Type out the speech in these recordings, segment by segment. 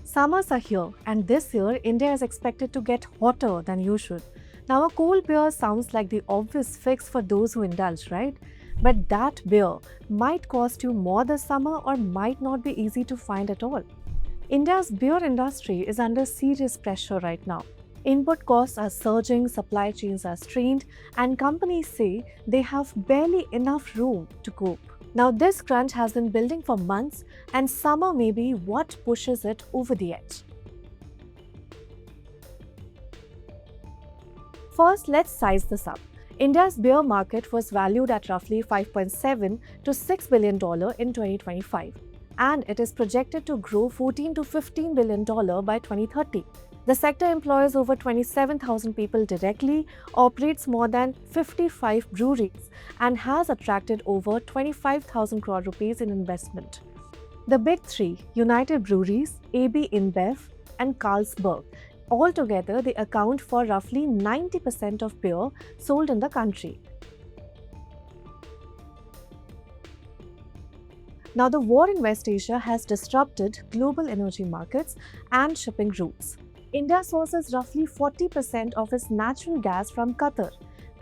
Summers are here, and this year India is expected to get hotter than usual. Now, a cold beer sounds like the obvious fix for those who indulge, right? But that beer might cost you more this summer or might not be easy to find at all. India's beer industry is under serious pressure right now. Input costs are surging, supply chains are strained, and companies say they have barely enough room to cope. Now, this crunch has been building for months, and summer may be what pushes it over the edge. First, let's size this up. India's beer market was valued at roughly $5.7 to $6 billion in 2025, and it is projected to grow $14 to $15 billion by 2030. The sector employs over 27,000 people directly, operates more than 55 breweries, and has attracted over 25,000 crore rupees in investment. The big three, United Breweries, AB InBev, and Carlsberg, altogether they account for roughly 90% of beer sold in the country. Now, the war in West Asia has disrupted global energy markets and shipping routes. India sources roughly 40% of its natural gas from Qatar,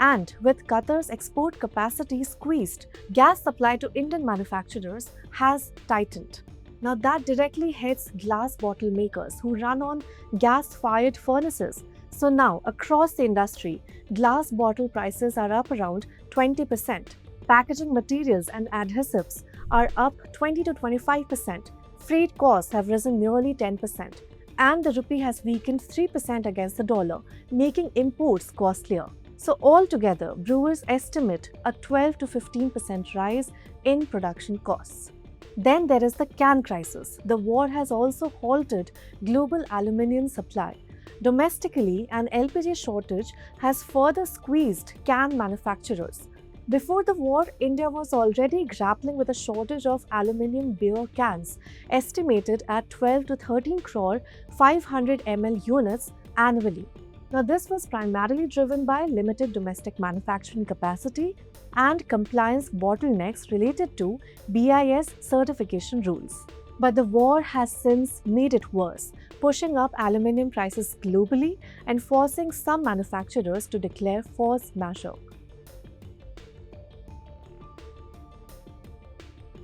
and with Qatar's export capacity squeezed, gas supply to Indian manufacturers has tightened. Now, that directly hits glass bottle makers who run on gas-fired furnaces. So now, across the industry, glass bottle prices are up around 20%. Packaging materials and adhesives are up 20 to 25%. Freight costs have risen nearly 10%. And the rupee has weakened 3% against the dollar, making imports costlier. So altogether, brewers estimate a 12 to 15% rise in production costs. Then there is the can crisis. The war has also halted global aluminium supply. Domestically, an LPG shortage has further squeezed can manufacturers. Before the war, India was already grappling with a shortage of aluminium beer cans, estimated at 12 to 13 crore 500 ml units annually. Now, this was primarily driven by limited domestic manufacturing capacity and compliance bottlenecks related to BIS certification rules. But the war has since made it worse, pushing up aluminium prices globally and forcing some manufacturers to declare force majeure.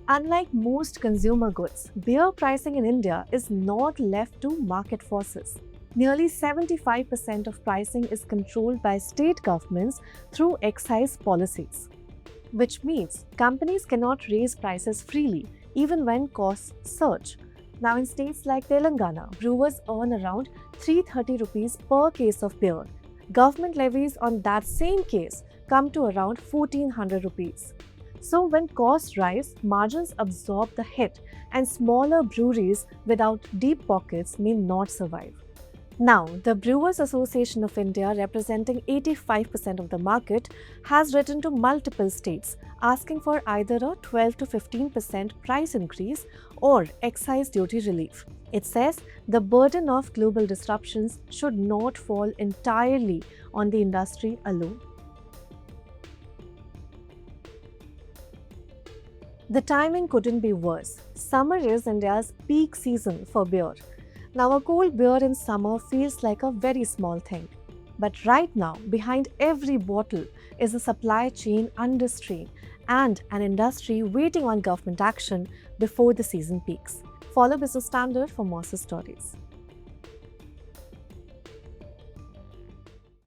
Unlike most consumer goods, beer pricing in India is not left to market forces. Nearly 75% of pricing is controlled by state governments through excise policies, which means companies cannot raise prices freely even when costs surge. Now, in states like Telangana, brewers earn around 330 rupees per case of beer. Government levies on that same case come to around 1400 rupees. So when costs rise, margins absorb the hit, and smaller breweries without deep pockets may not survive. Now, the Brewers Association of India, representing 85% of the market, has written to multiple states asking for either a 12 to 15% price increase or excise duty relief. It says the burden of global disruptions should not fall entirely on the industry alone. The timing couldn't be worse. Summer is India's peak season for beer. Now, a cold beer in summer feels like a very small thing. But right now, behind every bottle is a supply chain under strain and an industry waiting on government action before the season peaks. Follow Business Standard for more stories.